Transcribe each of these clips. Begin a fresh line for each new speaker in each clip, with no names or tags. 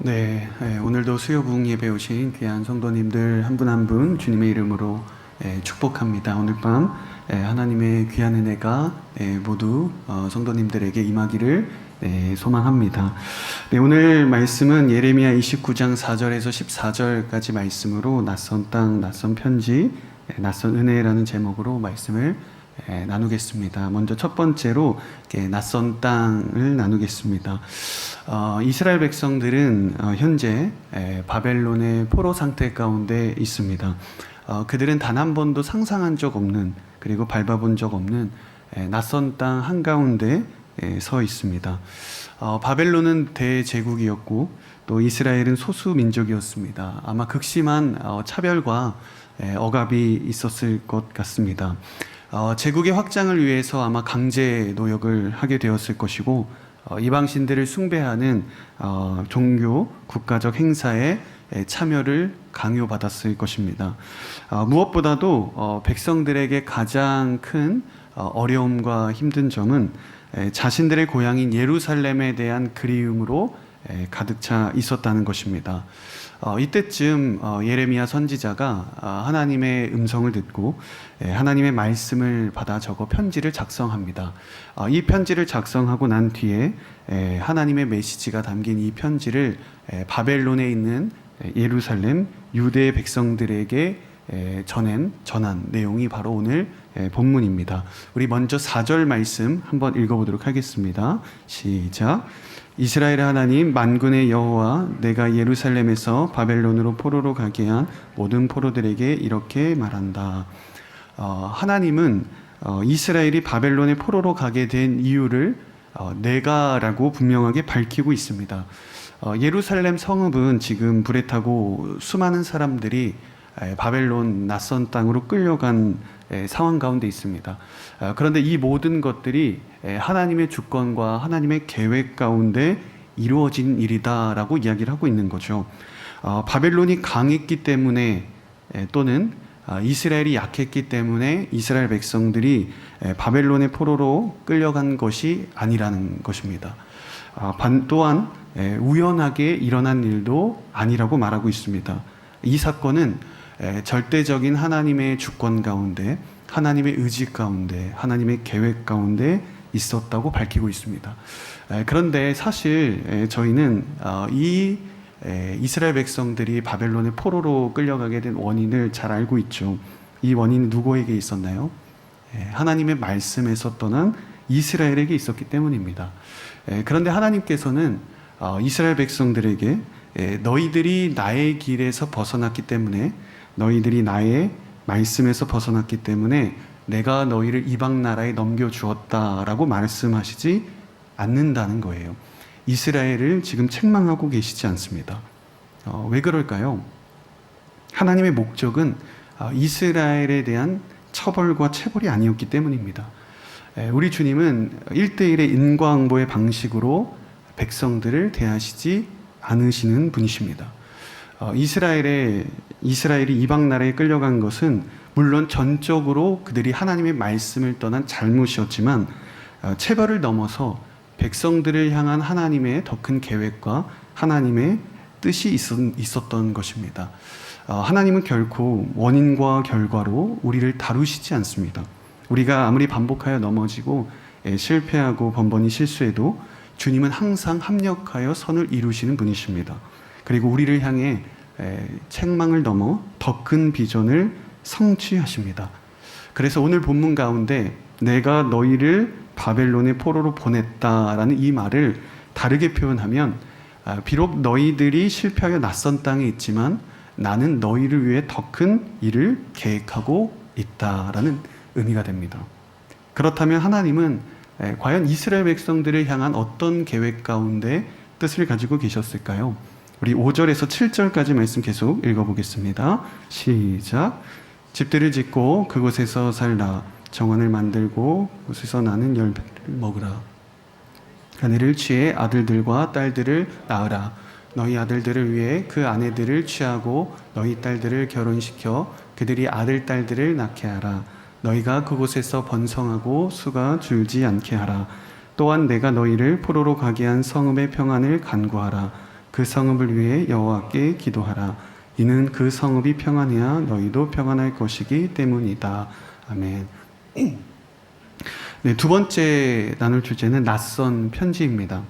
오늘도 수요 부흥 예배 오신 귀한 성도님들 한 분 한 분 주님의 이름으로 축복합니다. 오늘 밤 하나님의 귀한 은혜가 모두 성도님들에게 임하기를 소망합니다. 오늘 말씀은 예레미야 29장 4절에서 14절까지 말씀으로 낯선 땅, 낯선 편지, 낯선 은혜라는 제목으로 말씀을 나누겠습니다. 먼저 첫 번째로 낯선 땅을 나누겠습니다. 이스라엘 백성들은 현재 바벨론의 포로 상태 가운데 있습니다. 그들은 단 한 번도 상상한 적 없는, 그리고 밟아본 적 없는 낯선 땅 한가운데 서 있습니다. 바벨론은 대제국이었고 또 이스라엘은 소수 민족이었습니다. 아마 극심한 차별과 억압이 있었을 것 같습니다. 제국의 확장을 위해서 아마 강제 노역을 하게 되었을 것이고, 이방신들을 숭배하는 종교, 국가적 행사에 참여를 강요받았을 것입니다. 무엇보다도 백성들에게 가장 큰 어려움과 힘든 점은 자신들의 고향인 예루살렘에 대한 그리움으로 가득 차 있었다는 것입니다. 이때쯤 예레미야 선지자가 하나님의 음성을 듣고 하나님의 말씀을 받아 적어 편지를 작성합니다. 이 편지를 작성하고 난 뒤에 하나님의 메시지가 담긴 이 편지를 바벨론에 있는 예루살렘 유대 백성들에게 전한 내용이 바로 오늘 본문입니다. 우리 먼저 4절 말씀 한번 읽어보도록 하겠습니다. 시작. 이스라엘의 하나님 만군의 여호와, 내가 예루살렘에서 바벨론으로 포로로 가게 한 모든 포로들에게 이렇게 말한다. 하나님은 이스라엘이 바벨론의 포로로 가게 된 이유를 내가라고 분명하게 밝히고 있습니다. 예루살렘 성읍은 지금 불에 타고 수많은 사람들이 바벨론 낯선 땅으로 끌려간 상황 가운데 있습니다. 그런데 이 모든 것들이 하나님의 주권과 하나님의 계획 가운데 이루어진 일이다라고 이야기를 하고 있는 거죠. 바벨론이 강했기 때문에 또는 이스라엘이 약했기 때문에 이스라엘 백성들이 바벨론의 포로로 끌려간 것이 아니라는 것입니다. 또한 우연하게 일어난 일도 아니라고 말하고 있습니다. 이 사건은 절대적인 하나님의 주권 가운데, 하나님의 의지 가운데, 하나님의 계획 가운데 있었다고 밝히고 있습니다. 그런데 사실 저희는 이 이스라엘 백성들이 바벨론의 포로로 끌려가게 된 원인을 잘 알고 있죠. 이 원인이 누구에게 있었나요? 하나님의 말씀에서 떠난 이스라엘에게 있었기 때문입니다. 그런데 하나님께서는 이스라엘 백성들에게 너희들이 나의 길에서 벗어났기 때문에, 너희들이 나의 말씀에서 벗어났기 때문에 내가 너희를 이방 나라에 넘겨주었다라고 말씀하시지 않는다는 거예요. 이스라엘을 지금 책망하고 계시지 않습니다. 왜 그럴까요? 하나님의 목적은 이스라엘에 대한 처벌과 체벌이 아니었기 때문입니다. 우리 주님은 1대1의 인과응보의 방식으로 백성들을 대하시지 않으시는 분이십니다. 이스라엘이 이방 나라에 끌려간 것은 물론 전적으로 그들이 하나님의 말씀을 떠난 잘못이었지만, 체벌을 넘어서 백성들을 향한 하나님의 더 큰 계획과 하나님의 뜻이 있었던 것입니다. 하나님은 결코 원인과 결과로 우리를 다루시지 않습니다. 우리가 아무리 반복하여 넘어지고 실패하고 번번이 실수해도 주님은 항상 합력하여 선을 이루시는 분이십니다. 그리고 우리를 향해 책망을 넘어 더 큰 비전을 성취하십니다. 그래서 오늘 본문 가운데 내가 너희를 바벨론의 포로로 보냈다라는 이 말을 다르게 표현하면, 비록 너희들이 실패하여 낯선 땅에 있지만 나는 너희를 위해 더 큰 일을 계획하고 있다라는 의미가 됩니다. 그렇다면 하나님은 과연 이스라엘 백성들을 향한 어떤 계획 가운데 뜻을 가지고 계셨을까요? 우리 5절에서 7절까지 말씀 계속 읽어보겠습니다. 시작. 집들을 짓고 그곳에서 살라. 정원을 만들고 그곳에서 나는 열매를 먹으라. 아내를 취해 아들들과 딸들을 낳으라. 너희 아들들을 위해 그 아내들을 취하고 너희 딸들을 결혼시켜 그들이 아들 딸들을 낳게 하라. 너희가 그곳에서 번성하고 수가 줄지 않게 하라. 또한 내가 너희를 포로로 가게 한 성읍의 평안을 간구하라. 그 성읍을 위해 여호와께 기도하라. 이는 그 성읍이 평안해야 너희도 평안할 것이기 때문이다. 아멘. 네, 두 번째 나눌 주제는 낯선 편지입니다.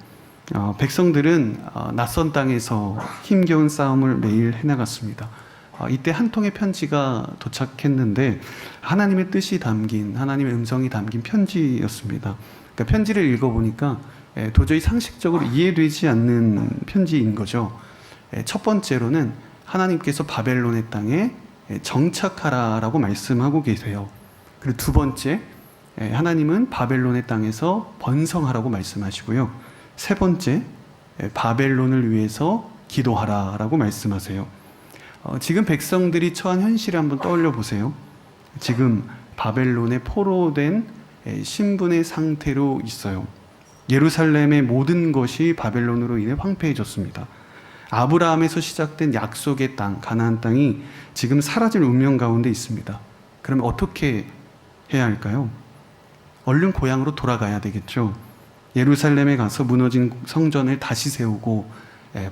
백성들은 낯선 땅에서 힘겨운 싸움을 매일 해나갔습니다. 이때 한 통의 편지가 도착했는데 하나님의 뜻이 담긴, 하나님의 음성이 담긴 편지였습니다. 그러니까 편지를 읽어보니까 도저히 상식적으로 이해되지 않는 편지인 거죠. 첫 번째로는 하나님께서 바벨론의 땅에 정착하라라고 말씀하고 계세요. 그리고 두 번째, 하나님은 바벨론의 땅에서 번성하라고 말씀하시고요. 세 번째, 바벨론을 위해서 기도하라라고 말씀하세요. 지금 백성들이 처한 현실을 한번 떠올려 보세요. 지금 바벨론에 포로된 신분의 상태로 있어요. 예루살렘의 모든 것이 바벨론으로 인해 황폐해졌습니다. 아브라함에서 시작된 약속의 땅, 가나안 땅이 지금 사라질 운명 가운데 있습니다. 그럼 어떻게 해야 할까요? 얼른 고향으로 돌아가야 되겠죠. 예루살렘에 가서 무너진 성전을 다시 세우고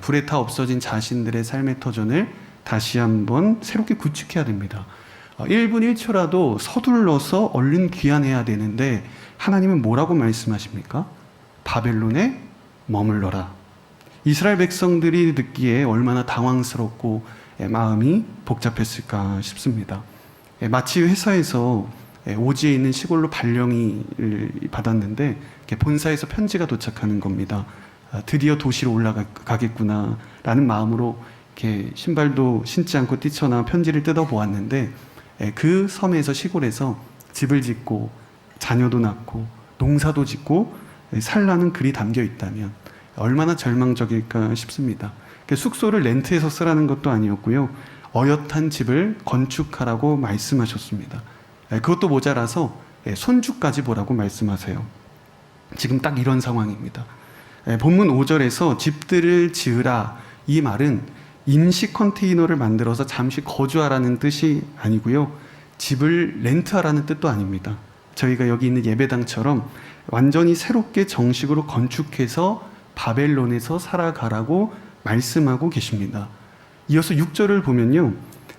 불에 타 없어진 자신들의 삶의 터전을 다시 한번 새롭게 구축해야 됩니다. 1분 1초라도 서둘러서 얼른 귀환해야 되는데 하나님은 뭐라고 말씀하십니까? 바벨론에 머물러라. 이스라엘 백성들이 듣기에 얼마나 당황스럽고 마음이 복잡했을까 싶습니다. 마치 회사에서 오지에 있는 시골로 발령을 받았는데 본사에서 편지가 도착하는 겁니다. 드디어 도시로 올라가겠구나 라는 마음으로 이렇게 신발도 신지 않고 뛰쳐나와 편지를 뜯어보았는데 그 섬에서 시골에서 집을 짓고 자녀도 낳고 농사도 짓고 살라는 글이 담겨 있다면 얼마나 절망적일까 싶습니다. 숙소를 렌트해서 쓰라는 것도 아니었고요. 어엿한 집을 건축하라고 말씀하셨습니다. 그것도 모자라서 손주까지 보라고 말씀하세요. 지금 딱 이런 상황입니다. 본문 5절에서 집들을 지으라, 이 말은 임시 컨테이너를 만들어서 잠시 거주하라는 뜻이 아니고요. 집을 렌트하라는 뜻도 아닙니다. 저희가 여기 있는 예배당처럼 완전히 새롭게 정식으로 건축해서 바벨론에서 살아가라고 말씀하고 계십니다. 이어서 6절을 보면요.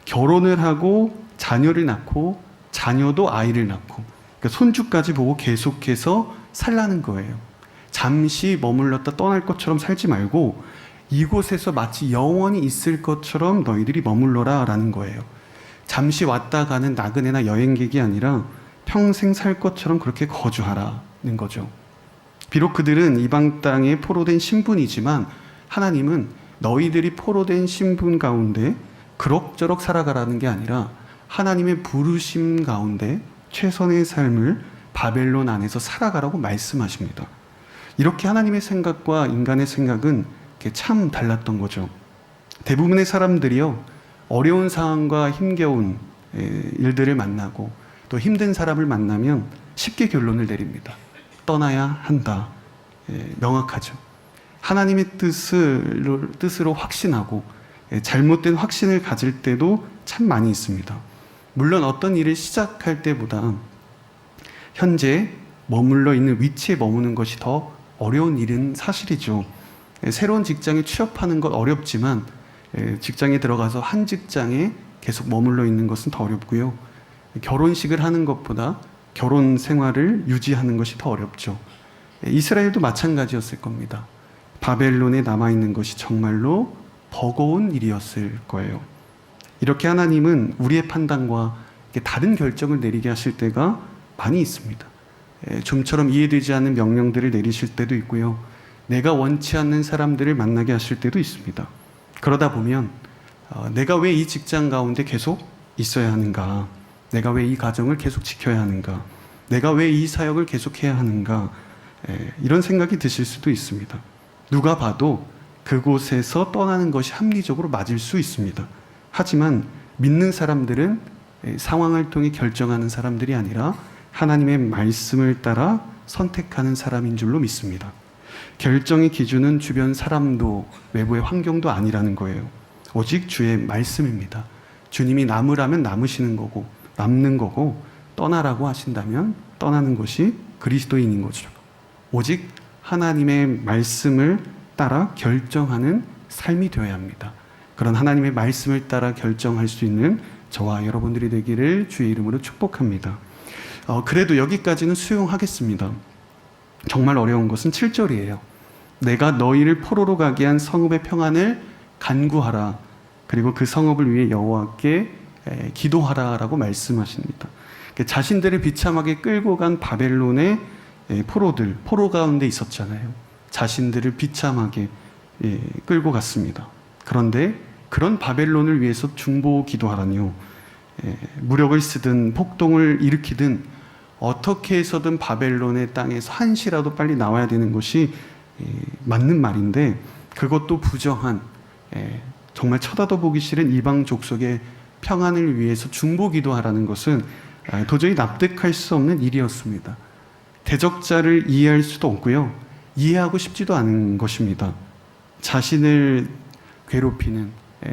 결혼을 하고 자녀를 낳고 자녀도 아이를 낳고 그러니까 손주까지 보고 계속해서 살라는 거예요. 잠시 머물렀다 떠날 것처럼 살지 말고 이곳에서 마치 영원히 있을 것처럼 너희들이 머물러라 라는 거예요. 잠시 왔다 가는 나그네나 여행객이 아니라 평생 살 것처럼 그렇게 거주하라는 거죠. 비록 그들은 이방 땅에 포로된 신분이지만 하나님은 너희들이 포로된 신분 가운데 그럭저럭 살아가라는 게 아니라 하나님의 부르심 가운데 최선의 삶을 바벨론 안에서 살아가라고 말씀하십니다. 이렇게 하나님의 생각과 인간의 생각은 참 달랐던 거죠. 대부분의 사람들이요, 어려운 상황과 힘겨운 일들을 만나고 또 힘든 사람을 만나면 쉽게 결론을 내립니다. 떠나야 한다. 명확하죠. 하나님의 뜻으로 확신하고 잘못된 확신을 가질 때도 참 많이 있습니다. 물론 어떤 일을 시작할 때보다 현재 머물러 있는 위치에 머무는 것이 더 어려운 일은 사실이죠. 새로운 직장에 취업하는 것 어렵지만 직장에 들어가서 한 직장에 계속 머물러 있는 것은 더 어렵고요. 결혼식을 하는 것보다 결혼 생활을 유지하는 것이 더 어렵죠. 이스라엘도 마찬가지였을 겁니다. 바벨론에 남아있는 것이 정말로 버거운 일이었을 거예요. 이렇게 하나님은 우리의 판단과 다른 결정을 내리게 하실 때가 많이 있습니다. 좀처럼 이해되지 않는 명령들을 내리실 때도 있고요. 내가 원치 않는 사람들을 만나게 하실 때도 있습니다. 그러다 보면 내가 왜 이 직장 가운데 계속 있어야 하는가? 내가 왜 이 가정을 계속 지켜야 하는가? 내가 왜 이 사역을 계속해야 하는가? 이런 생각이 드실 수도 있습니다. 누가 봐도 그곳에서 떠나는 것이 합리적으로 맞을 수 있습니다. 하지만 믿는 사람들은 상황을 통해 결정하는 사람들이 아니라 하나님의 말씀을 따라 선택하는 사람인 줄로 믿습니다. 결정의 기준은 주변 사람도 외부의 환경도 아니라는 거예요. 오직 주의 말씀입니다. 주님이 남으라면 남으시는 거고 남는 거고 떠나라고 하신다면 떠나는 것이 그리스도인인 거죠. 오직 하나님의 말씀을 따라 결정하는 삶이 되어야 합니다. 그런 하나님의 말씀을 따라 결정할 수 있는 저와 여러분들이 되기를 주의 이름으로 축복합니다. 그래도 여기까지는 수용하겠습니다. 정말 어려운 것은 7절이에요. 내가 너희를 포로로 가게 한 성읍의 평안을 간구하라. 그리고 그 성읍을 위해 여호와께 기도하라라고 말씀하십니다. 자신들을 비참하게 끌고 간 바벨론의 포로들, 포로 가운데 있었잖아요. 자신들을 비참하게 끌고 갔습니다. 그런데 그런 바벨론을 위해서 중보 기도하라니요. 무력을 쓰든 폭동을 일으키든 어떻게 해서든 바벨론의 땅에서 한시라도 빨리 나와야 되는 것이 맞는 말인데, 그것도 부정한, 정말 쳐다도 보기 싫은 이방 족속의 평안을 위해서 중보 기도하라는 것은 도저히 납득할 수 없는 일이었습니다. 대적자를 이해할 수도 없고요, 이해하고 싶지도 않은 것입니다. 자신을 괴롭히는,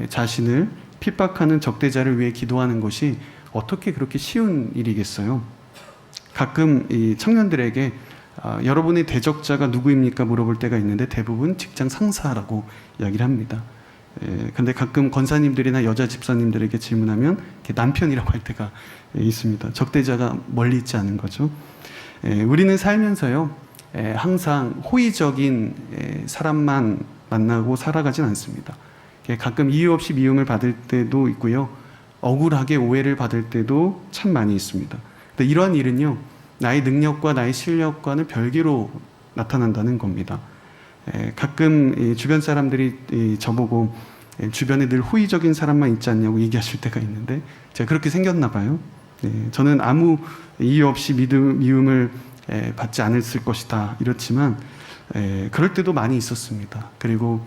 자신을 핍박하는 적대자를 위해 기도하는 것이 어떻게 그렇게 쉬운 일이겠어요? 가끔 이 청년들에게 여러분의 대적자가 누구입니까? 물어볼 때가 있는데 대부분 직장 상사라고 이야기를 합니다. 근데 가끔 권사님들이나 여자 집사님들에게 질문하면 남편이라고 할 때가 있습니다. 적대자가 멀리 있지 않은 거죠. 우리는 살면서요, 항상 호의적인 사람만 만나고 살아가진 않습니다. 가끔 이유 없이 미움을 받을 때도 있고요, 억울하게 오해를 받을 때도 참 많이 있습니다. 근데 이러한 일은요, 나의 능력과 나의 실력과는 별개로 나타난다는 겁니다. 가끔 주변 사람들이 저보고 주변에 늘 호의적인 사람만 있지 않냐고 얘기하실 때가 있는데, 제가 그렇게 생겼나 봐요. 저는 아무 이유 없이 미움을 받지 않았을 것이다 이렇지만 그럴 때도 많이 있었습니다. 그리고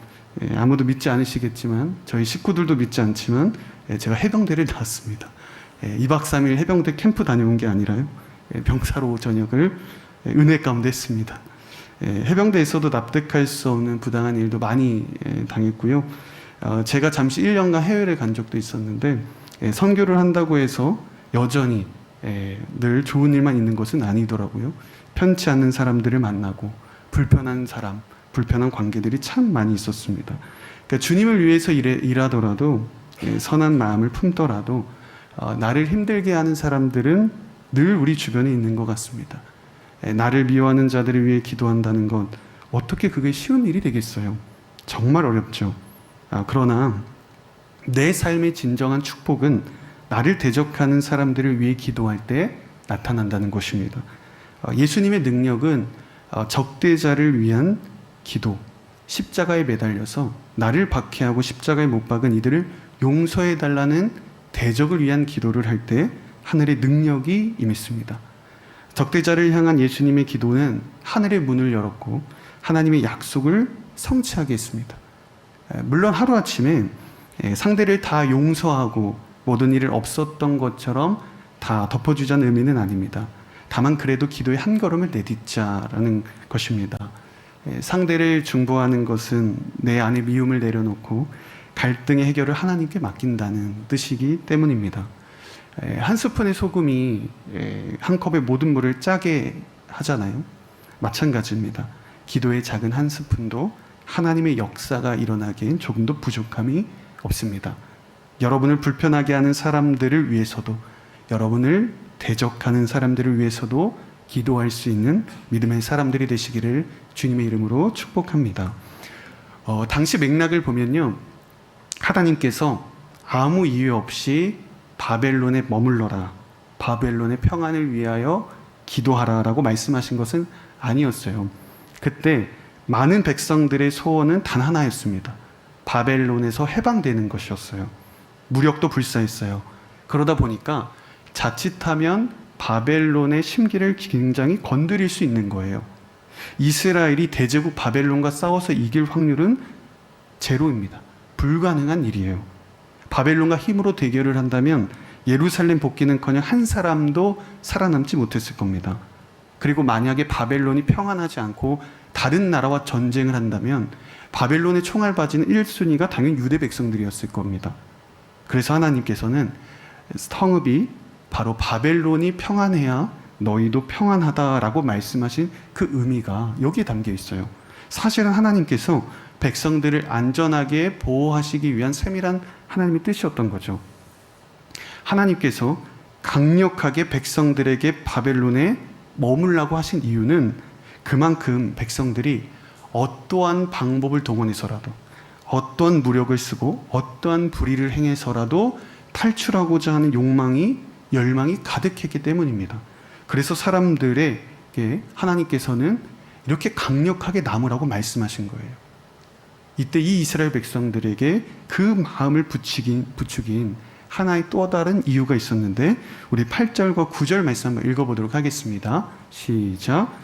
아무도 믿지 않으시겠지만, 저희 식구들도 믿지 않지만 제가 해병대를 나왔습니다. 2박 3일 해병대 캠프 다녀온 게 아니라요, 병사로 전역을 은혜 가운데 했습니다. 해병대에서도 납득할 수 없는 부당한 일도 많이 당했고요. 제가 잠시 1년간 해외를 간 적도 있었는데, 선교를 한다고 해서 여전히 늘 좋은 일만 있는 것은 아니더라고요. 편치 않는 사람들을 만나고 불편한 사람, 불편한 관계들이 참 많이 있었습니다. 그러니까 주님을 위해서 일하더라도, 선한 마음을 품더라도 나를 힘들게 하는 사람들은 늘 우리 주변에 있는 것 같습니다. 나를 미워하는 자들을 위해 기도한다는 것, 어떻게 그게 쉬운 일이 되겠어요? 정말 어렵죠. 그러나 내 삶의 진정한 축복은 나를 대적하는 사람들을 위해 기도할 때 나타난다는 것입니다. 예수님의 능력은 적대자를 위한 기도, 십자가에 매달려서 나를 박해하고 십자가에 못 박은 이들을 용서해달라는 대적을 위한 기도를 할 때 하늘의 능력이 임했습니다. 적대자를 향한 예수님의 기도는 하늘의 문을 열었고 하나님의 약속을 성취하게 했습니다. 물론 하루아침에 상대를 다 용서하고 모든 일을 없었던 것처럼 다 덮어주자는 의미는 아닙니다. 다만 그래도 기도의 한 걸음을 내딛자라는 것입니다. 상대를 중보하는 것은 내 안에 미움을 내려놓고 갈등의 해결을 하나님께 맡긴다는 뜻이기 때문입니다. 한 스푼의 소금이 한 컵의 모든 물을 짜게 하잖아요. 마찬가지입니다. 기도의 작은 한 스푼도 하나님의 역사가 일어나기엔 조금도 부족함이 없습니다. 여러분을 불편하게 하는 사람들을 위해서도, 여러분을 대적하는 사람들을 위해서도 기도할 수 있는 믿음의 사람들이 되시기를 주님의 이름으로 축복합니다. 당시 맥락을 보면요, 하나님께서 아무 이유 없이 바벨론에 머물러라, 바벨론의 평안을 위하여 기도하라 라고 말씀하신 것은 아니었어요. 그때 많은 백성들의 소원은 단 하나였습니다. 바벨론에서 해방되는 것이었어요. 무력도 불사했어요. 그러다 보니까 자칫하면 바벨론의 심기를 굉장히 건드릴 수 있는 거예요. 이스라엘이 대제국 바벨론과 싸워서 이길 확률은 제로입니다. 불가능한 일이에요. 바벨론과 힘으로 대결을 한다면 예루살렘 복귀는커녕 한 사람도 살아남지 못했을 겁니다. 그리고 만약에 바벨론이 평안하지 않고 다른 나라와 전쟁을 한다면 바벨론의 총알 바지는 1순위가 당연히 유대 백성들이었을 겁니다. 그래서 하나님께서는 성읍이 바로 바벨론이 평안해야 너희도 평안하다라고 말씀하신 그 의미가 여기에 담겨 있어요. 사실은 하나님께서 백성들을 안전하게 보호하시기 위한 세밀한 하나님의 뜻이었던 거죠. 하나님께서 강력하게 백성들에게 바벨론에 머물라고 하신 이유는 그만큼 백성들이 어떠한 방법을 동원해서라도, 어떠한 무력을 쓰고 어떠한 불의를 행해서라도 탈출하고자 하는 욕망이, 열망이 가득했기 때문입니다. 그래서 사람들에게 하나님께서는 이렇게 강력하게 남으라고 말씀하신 거예요. 이때 이 이스라엘 백성들에게 그 마음을 부추긴 하나의 또 다른 이유가 있었는데, 우리 8절과 9절 말씀 한번 읽어보도록 하겠습니다. 시작.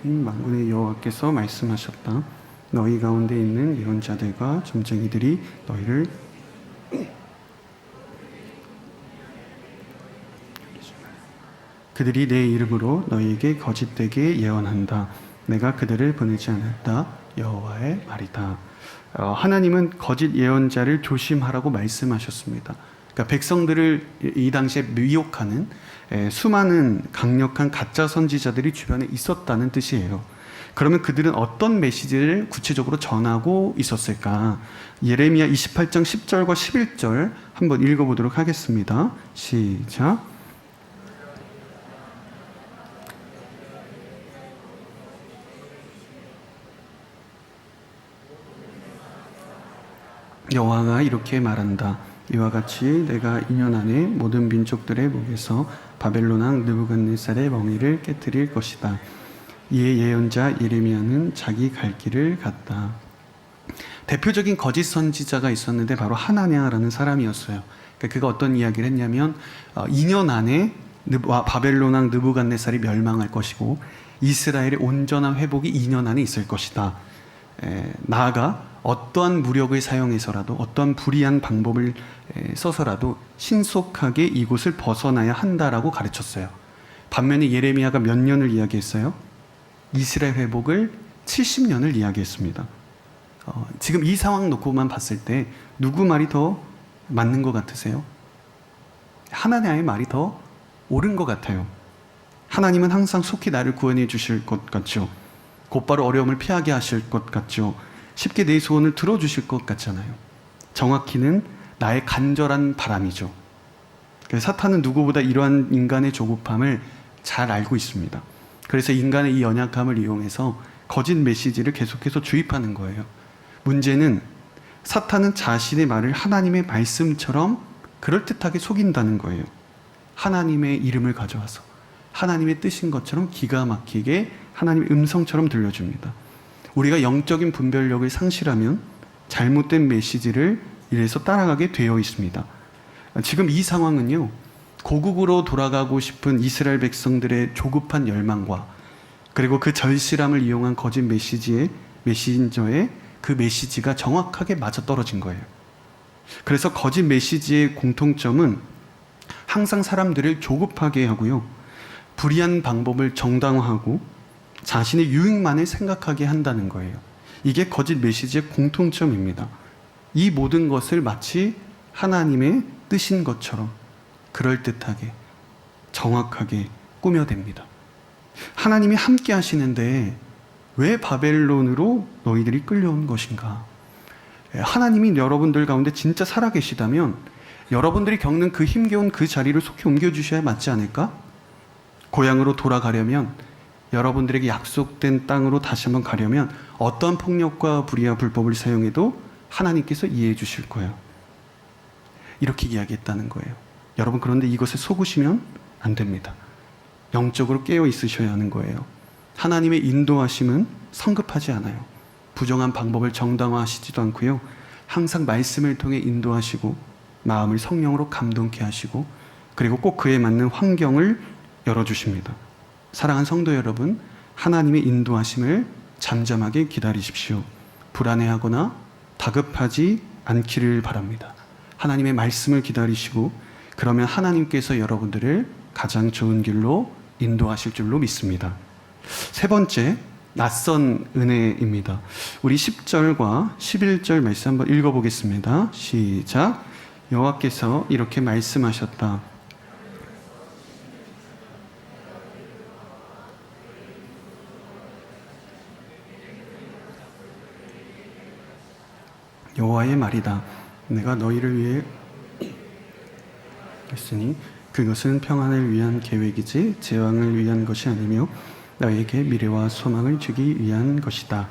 만군의 여호와께서 말씀하셨다. 너희 가운데 있는 예언자들과 점쟁이들이 너희를 그들이 내 이름으로 너희에게 거짓되게 예언한다. 내가 그들을 보내지 않았다. 여호와의 말이다. 하나님은 거짓 예언자를 조심하라고 말씀하셨습니다. 그러니까 백성들을 이 당시에 미혹하는 수많은 강력한 가짜 선지자들이 주변에 있었다는 뜻이에요. 그러면 그들은 어떤 메시지를 구체적으로 전하고 있었을까? 예레미야 28장 10절과 11절 한번 읽어보도록 하겠습니다. 시작. 여호와가 이렇게 말한다. 이와 같이 내가 2년 안에 모든 민족들의 목에서 바벨론 왕 느부갓네살의 멍에를 깨뜨릴 것이다. 이에 예언자 예레미야는 자기 갈 길을 갔다. 대표적인 거짓 선지자가 있었는데 바로 하나냐라는 사람이었어요. 그러니까 그가 어떤 이야기를 했냐면 2년 안에 바벨론 왕 느부갓네살이 멸망할 것이고 이스라엘의 온전한 회복이 2년 안에 있을 것이다. 나아가 어떠한 무력을 사용해서라도, 어떠한 불의한 방법을 써서라도 신속하게 이곳을 벗어나야 한다라고 가르쳤어요. 반면에 예레미야가 몇 년을 이야기했어요? 이스라엘 회복을 70년을 이야기했습니다. 지금 이 상황 놓고만 봤을 때 누구 말이 더 맞는 것 같으세요? 하나님의 말이 더 옳은 것 같아요. 하나님은 항상 속히 나를 구원해 주실 것 같죠. 곧바로 어려움을 피하게 하실 것 같죠. 쉽게 내 소원을 들어주실 것 같잖아요. 정확히는 나의 간절한 바람이죠. 사탄은 누구보다 이러한 인간의 조급함을 잘 알고 있습니다. 그래서 인간의 이 연약함을 이용해서 거짓 메시지를 계속해서 주입하는 거예요. 문제는 사탄은 자신의 말을 하나님의 말씀처럼 그럴듯하게 속인다는 거예요. 하나님의 이름을 가져와서 하나님의 뜻인 것처럼 기가 막히게 하나님의 음성처럼 들려줍니다. 우리가 영적인 분별력을 상실하면 잘못된 메시지를 이래서 따라가게 되어 있습니다. 지금 이 상황은요, 고국으로 돌아가고 싶은 이스라엘 백성들의 조급한 열망과 그리고 그 절실함을 이용한 거짓 메신저의 그 메시지가 정확하게 맞아떨어진 거예요. 그래서 거짓 메시지의 공통점은 항상 사람들을 조급하게 하고요, 불의한 방법을 정당화하고 자신의 유익만을 생각하게 한다는 거예요. 이게 거짓 메시지의 공통점입니다. 이 모든 것을 마치 하나님의 뜻인 것처럼 그럴듯하게 정확하게 꾸며댑니다. 하나님이 함께 하시는데 왜 바벨론으로 너희들이 끌려온 것인가? 하나님이 여러분들 가운데 진짜 살아계시다면 여러분들이 겪는 그 힘겨운 그 자리를 속히 옮겨주셔야 맞지 않을까? 고향으로 돌아가려면, 여러분들에게 약속된 땅으로 다시 한번 가려면 어떠한 폭력과 불의와 불법을 사용해도 하나님께서 이해해 주실 거예요. 이렇게 이야기했다는 거예요. 여러분, 그런데 이것에 속으시면 안 됩니다. 영적으로 깨어 있으셔야 하는 거예요. 하나님의 인도하심은 성급하지 않아요. 부정한 방법을 정당화하시지도 않고요. 항상 말씀을 통해 인도하시고 마음을 성령으로 감동케 하시고 그리고 꼭 그에 맞는 환경을 열어주십니다. 사랑하는 성도 여러분, 하나님의 인도하심을 잠잠하게 기다리십시오. 불안해하거나 다급하지 않기를 바랍니다. 하나님의 말씀을 기다리시고 그러면 하나님께서 여러분들을 가장 좋은 길로 인도하실 줄로 믿습니다. 세 번째, 낯선 은혜입니다. 우리 10절과 11절 말씀 한번 읽어보겠습니다. 시작. 여호와께서 이렇게 말씀하셨다. 여호와의 말이다. 내가 너희를 위해 했으니 그것은 평안을 위한 계획이지 재앙을 위한 것이 아니며 너희에게 미래와 소망을 주기 위한 것이다.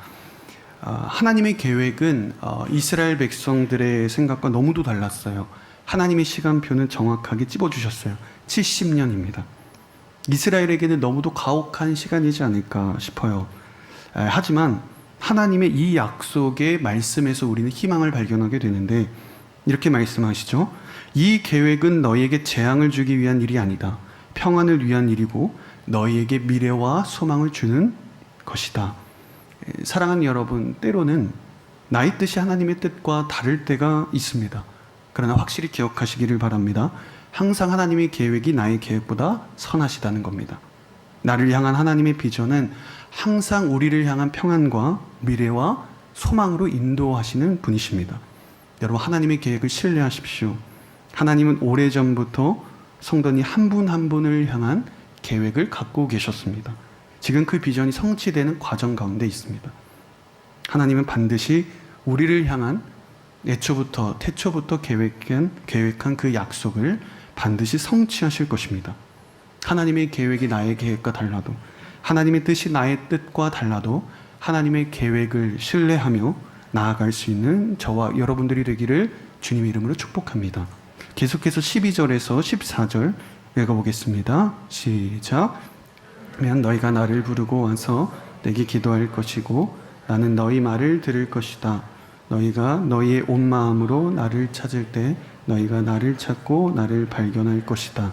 하나님의 계획은 이스라엘 백성들의 생각과 너무도 달랐어요. 하나님의 시간표는 정확하게 찝어주셨어요. 70년입니다. 이스라엘에게는 너무도 가혹한 시간이지 않을까 싶어요. 하지만 하나님의 이 약속의 말씀에서 우리는 희망을 발견하게 되는데 이렇게 말씀하시죠. 이 계획은 너희에게 재앙을 주기 위한 일이 아니다. 평안을 위한 일이고 너희에게 미래와 소망을 주는 것이다. 사랑하는 여러분, 때로는 나의 뜻이 하나님의 뜻과 다를 때가 있습니다. 그러나 확실히 기억하시기를 바랍니다. 항상 하나님의 계획이 나의 계획보다 선하시다는 겁니다. 나를 향한 하나님의 비전은 항상 우리를 향한 평안과 미래와 소망으로 인도하시는 분이십니다. 여러분, 하나님의 계획을 신뢰하십시오. 하나님은 오래전부터 성도님 한 분 한 분을 향한 계획을 갖고 계셨습니다. 지금 그 비전이 성취되는 과정 가운데 있습니다. 하나님은 반드시 우리를 향한 태초부터 계획한 그 약속을 반드시 성취하실 것입니다. 하나님의 계획이 나의 계획과 달라도, 하나님의 뜻이 나의 뜻과 달라도 하나님의 계획을 신뢰하며 나아갈 수 있는 저와 여러분들이 되기를 주님의 이름으로 축복합니다. 계속해서 12절에서 14절 읽어보겠습니다. 시작. 너희가 나를 부르고 와서 내게 기도할 것이고 나는 너희 말을 들을 것이다. 너희가 너희의 온 마음으로 나를 찾을 때 너희가 나를 찾고 나를 발견할 것이다.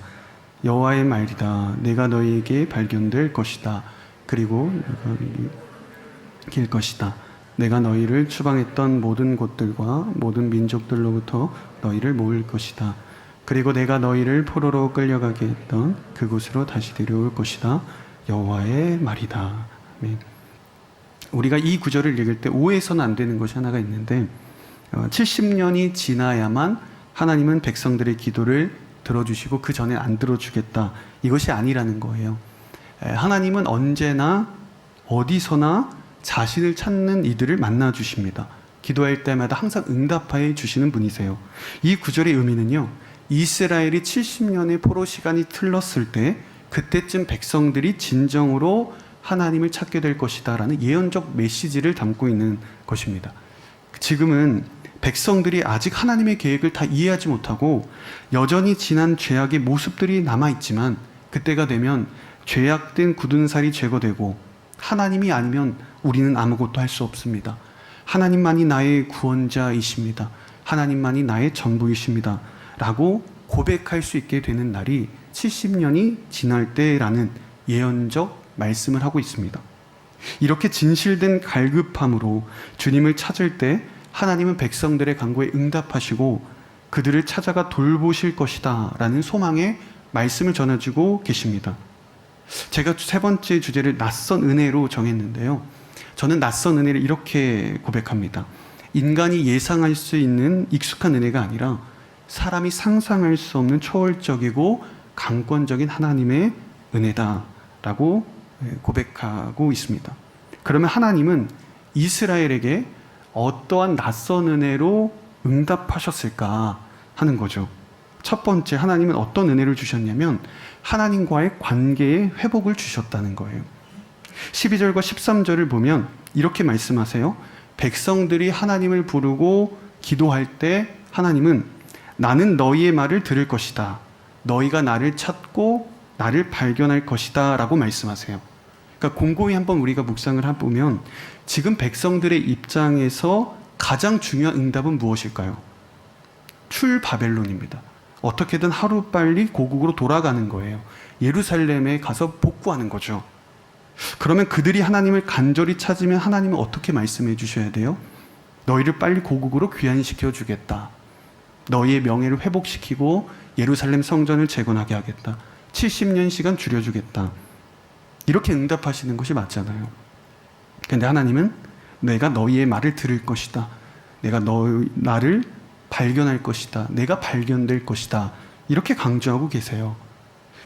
여호와의 말이다. 내가 너희에게 발견될 것이다. 그리고 길 것이다. 내가 너희를 추방했던 모든 곳들과 모든 민족들로부터 너희를 모을 것이다. 그리고 내가 너희를 포로로 끌려가게 했던 그곳으로 다시 데려올 것이다. 여호와의 말이다. 아멘. 우리가 이 구절을 읽을 때 오해해서는 안 되는 것이 하나가 있는데 70년이 지나야만 하나님은 백성들의 기도를 들어주시고 그 전에 안 들어주겠다. 이것이 아니라는 거예요. 하나님은 언제나 어디서나 자신을 찾는 이들을 만나주십니다. 기도할 때마다 항상 응답하여 주시는 분이세요. 이 구절의 의미는요, 이스라엘이 70년의 포로 시간이 틀렸을 때 그때쯤 백성들이 진정으로 하나님을 찾게 될 것이다 라는 예언적 메시지를 담고 있는 것입니다. 지금은 백성들이 아직 하나님의 계획을 다 이해하지 못하고 여전히 지난 죄악의 모습들이 남아있지만 그때가 되면 죄악된 굳은 살이 제거되고 하나님이 아니면 우리는 아무것도 할 수 없습니다. 하나님만이 나의 구원자이십니다. 하나님만이 나의 전부이십니다. 라고 고백할 수 있게 되는 날이 70년이 지날 때라는 예언적 말씀을 하고 있습니다. 이렇게 진실된 갈급함으로 주님을 찾을 때 하나님은 백성들의 간구에 응답하시고 그들을 찾아가 돌보실 것이다 라는 소망의 말씀을 전해주고 계십니다. 제가 세 번째 주제를 낯선 은혜로 정했는데요. 저는 낯선 은혜를 이렇게 고백합니다. 인간이 예상할 수 있는 익숙한 은혜가 아니라 사람이 상상할 수 없는 초월적이고 강권적인 하나님의 은혜다라고 고백하고 있습니다. 그러면 하나님은 이스라엘에게 어떠한 낯선 은혜로 응답하셨을까 하는 거죠. 첫 번째, 하나님은 어떤 은혜를 주셨냐면 하나님과의 관계의 회복을 주셨다는 거예요. 12절과 13절을 보면 이렇게 말씀하세요. 백성들이 하나님을 부르고 기도할 때 하나님은 나는 너희의 말을 들을 것이다. 너희가 나를 찾고 나를 발견할 것이다 라고 말씀하세요. 그러니까 곰곰이 한번 우리가 묵상을 해보면 지금 백성들의 입장에서 가장 중요한 응답은 무엇일까요? 출바벨론입니다. 어떻게든 하루빨리 고국으로 돌아가는 거예요. 예루살렘에 가서 복구하는 거죠. 그러면 그들이 하나님을 간절히 찾으면 하나님은 어떻게 말씀해 주셔야 돼요? 너희를 빨리 고국으로 귀환시켜 주겠다. 너희의 명예를 회복시키고 예루살렘 성전을 재건하게 하겠다. 70년 시간 줄여주겠다. 이렇게 응답하시는 것이 맞잖아요. 그런데 하나님은 내가 너희의 말을 들을 것이다. 내가 나를 발견할 것이다. 내가 발견될 것이다. 이렇게 강조하고 계세요.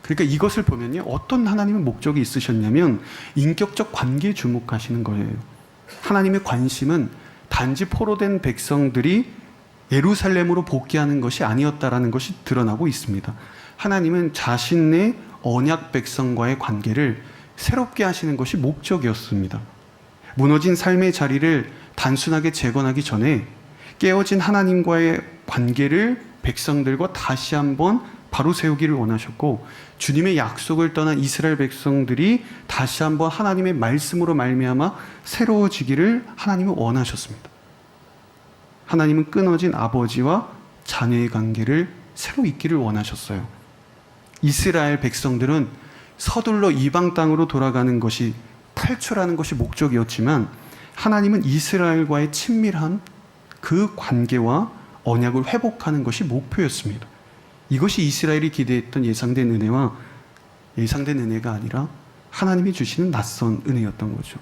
그러니까 이것을 보면요, 어떤 하나님의 목적이 있으셨냐면 인격적 관계에 주목하시는 거예요. 하나님의 관심은 단지 포로된 백성들이 예루살렘으로 복귀하는 것이 아니었다라는 것이 드러나고 있습니다. 하나님은 자신의 언약 백성과의 관계를 새롭게 하시는 것이 목적이었습니다. 무너진 삶의 자리를 단순하게 재건하기 전에 깨어진 하나님과의 관계를 백성들과 다시 한번 바로 세우기를 원하셨고, 주님의 약속을 떠난 이스라엘 백성들이 다시 한번 하나님의 말씀으로 말미암아 새로워지기를 하나님은 원하셨습니다. 하나님은 끊어진 아버지와 자녀의 관계를 새로 잇기를 원하셨어요. 이스라엘 백성들은 서둘러 이방 땅으로 돌아가는 것이, 탈출하는 것이 목적이었지만, 하나님은 이스라엘과의 친밀한 그 관계와 언약을 회복하는 것이 목표였습니다. 이것이 이스라엘이 기대했던 예상된 은혜가 아니라 하나님이 주시는 낯선 은혜였던 거죠.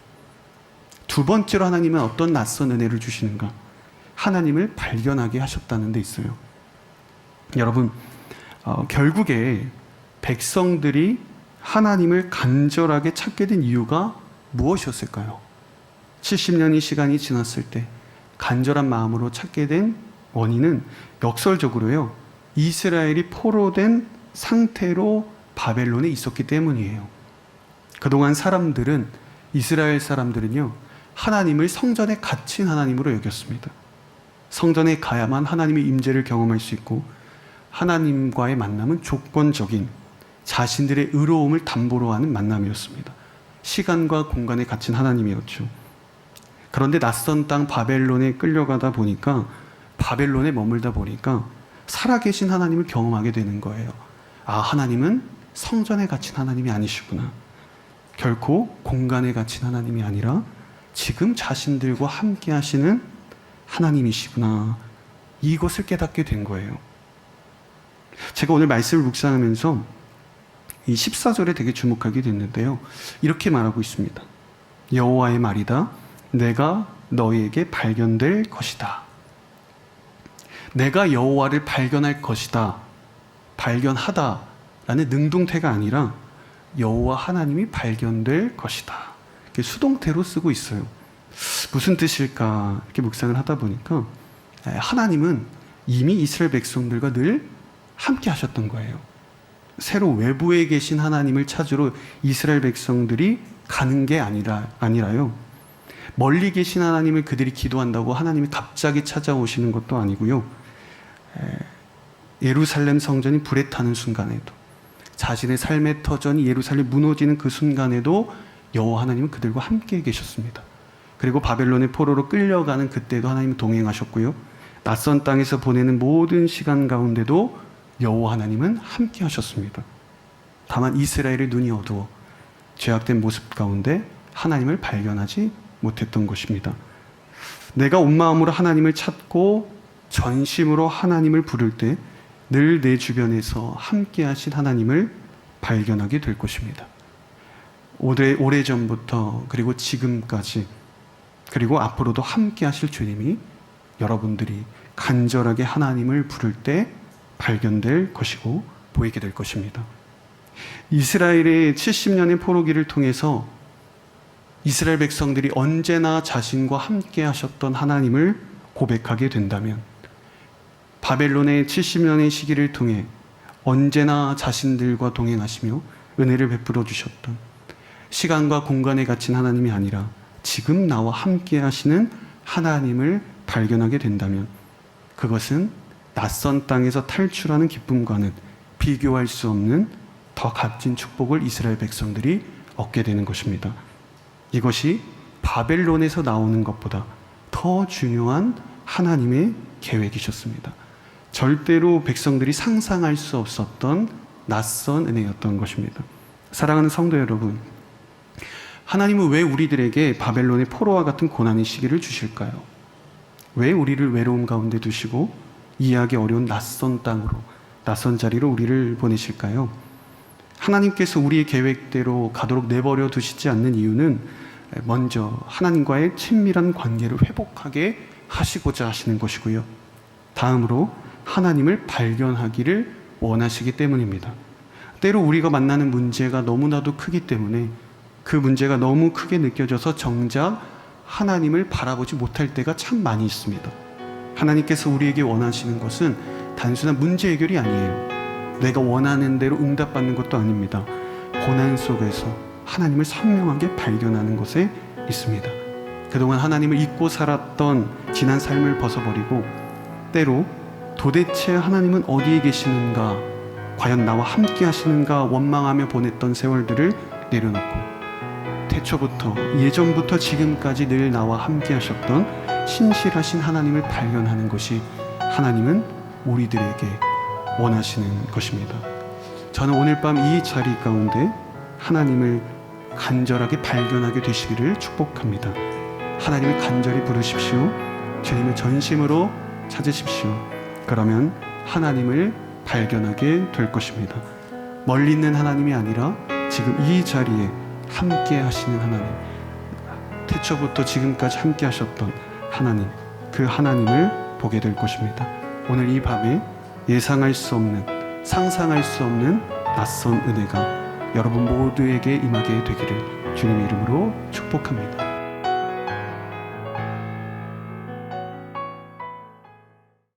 두 번째로 하나님은 어떤 낯선 은혜를 주시는가? 하나님을 발견하게 하셨다는 데 있어요. 여러분, 결국에 백성들이 하나님을 간절하게 찾게 된 이유가 무엇이었을까요? 70년의 시간이 지났을 때 간절한 마음으로 찾게 된 원인은 역설적으로요, 이스라엘이 포로된 상태로 바벨론에 있었기 때문이에요. 그동안 이스라엘 사람들은요, 하나님을 성전에 갇힌 하나님으로 여겼습니다. 성전에 가야만 하나님의 임재를 경험할 수 있고, 하나님과의 만남은 조건적인 자신들의 의로움을 담보로 하는 만남이었습니다. 시간과 공간에 갇힌 하나님이었죠. 그런데 낯선 땅 바벨론에 끌려가다 보니까, 바벨론에 머물다 보니까 살아계신 하나님을 경험하게 되는 거예요. 아, 하나님은 성전에 갇힌 하나님이 아니시구나. 결코 공간에 갇힌 하나님이 아니라 지금 자신들과 함께 하시는 하나님이시구나. 이것을 깨닫게 된 거예요. 제가 오늘 말씀을 묵상하면서 이 14절에 되게 주목하게 됐는데요. 이렇게 말하고 있습니다. 여호와의 말이다. 내가 너희에게 발견될 것이다. 내가 여호와를 발견할 것이다. 발견하다라는 능동태가 아니라 여호와 하나님이 발견될 것이다. 이렇게 수동태로 쓰고 있어요. 무슨 뜻일까? 이렇게 묵상을 하다 보니까 하나님은 이미 이스라엘 백성들과 늘 함께 하셨던 거예요. 새로 외부에 계신 하나님을 찾으러 이스라엘 백성들이 가는 게 아니라요. 멀리 계신 하나님을 그들이 기도한다고 하나님이 갑자기 찾아오시는 것도 아니고요. 예루살렘 성전이 불에 타는 순간에도, 자신의 삶의 터전이 예루살렘 무너지는 그 순간에도 여호와 하나님은 그들과 함께 계셨습니다. 그리고 바벨론의 포로로 끌려가는 그때도 하나님은 동행하셨고요. 낯선 땅에서 보내는 모든 시간 가운데도 여호와 하나님은 함께 하셨습니다. 다만 이스라엘의 눈이 어두워 죄악된 모습 가운데 하나님을 발견하지 못했던 것입니다. 내가 온 마음으로 하나님을 찾고 전심으로 하나님을 부를 때 늘 내 주변에서 함께 하신 하나님을 발견하게 될 것입니다. 오래전부터 그리고 지금까지 그리고 앞으로도 함께 하실 주님이 여러분들이 간절하게 하나님을 부를 때 발견될 것이고 보이게 될 것입니다. 이스라엘의 70년의 포로기를 통해서 이스라엘 백성들이 언제나 자신과 함께 하셨던 하나님을 고백하게 된다면, 바벨론의 70년의 시기를 통해 언제나 자신들과 동행하시며 은혜를 베풀어 주셨던, 시간과 공간에 갇힌 하나님이 아니라 지금 나와 함께 하시는 하나님을 발견하게 된다면, 그것은 낯선 땅에서 탈출하는 기쁨과는 비교할 수 없는 더 값진 축복을 이스라엘 백성들이 얻게 되는 것입니다. 이것이 바벨론에서 나오는 것보다 더 중요한 하나님의 계획이셨습니다. 절대로 백성들이 상상할 수 없었던 낯선 은혜였던 것입니다. 사랑하는 성도 여러분, 하나님은 왜 우리들에게 바벨론의 포로와 같은 고난의 시기를 주실까요? 왜 우리를 외로움 가운데 두시고 이해하기 어려운 낯선 땅으로, 낯선 자리로 우리를 보내실까요? 하나님께서 우리의 계획대로 가도록 내버려 두시지 않는 이유는 먼저 하나님과의 친밀한 관계를 회복하게 하시고자 하시는 것이고요. 다음으로 하나님을 발견하기를 원하시기 때문입니다. 때로 우리가 만나는 문제가 너무나도 크기 때문에 그 문제가 너무 크게 느껴져서 정작 하나님을 바라보지 못할 때가 참 많이 있습니다. 하나님께서 우리에게 원하시는 것은 단순한 문제 해결이 아니에요. 내가 원하는 대로 응답받는 것도 아닙니다. 고난 속에서 하나님을 선명하게 발견하는 것에 있습니다. 그동안 하나님을 잊고 살았던 지난 삶을 벗어버리고 때로 도대체 하나님은 어디에 계시는가, 과연 나와 함께 하시는가 원망하며 보냈던 세월들을 내려놓고 태초부터 예전부터 지금까지 늘 나와 함께 하셨던 신실하신 하나님을 발견하는 것이 하나님은 우리들에게 원하시는 것입니다. 저는 오늘 밤 이 자리 가운데 하나님을 간절하게 발견하게 되시기를 축복합니다. 하나님을 간절히 부르십시오. 주님을 전심으로 찾으십시오. 그러면 하나님을 발견하게 될 것입니다. 멀리 있는 하나님이 아니라 지금 이 자리에 함께 하시는 하나님, 태초부터 지금까지 함께 하셨던 하나님, 그 하나님을 보게 될 것입니다. 오늘 이 밤에 예상할 수 없는, 상상할 수 없는 낯선 은혜가 여러분 모두에게 임하게 되기를 주님의 이름으로 축복합니다.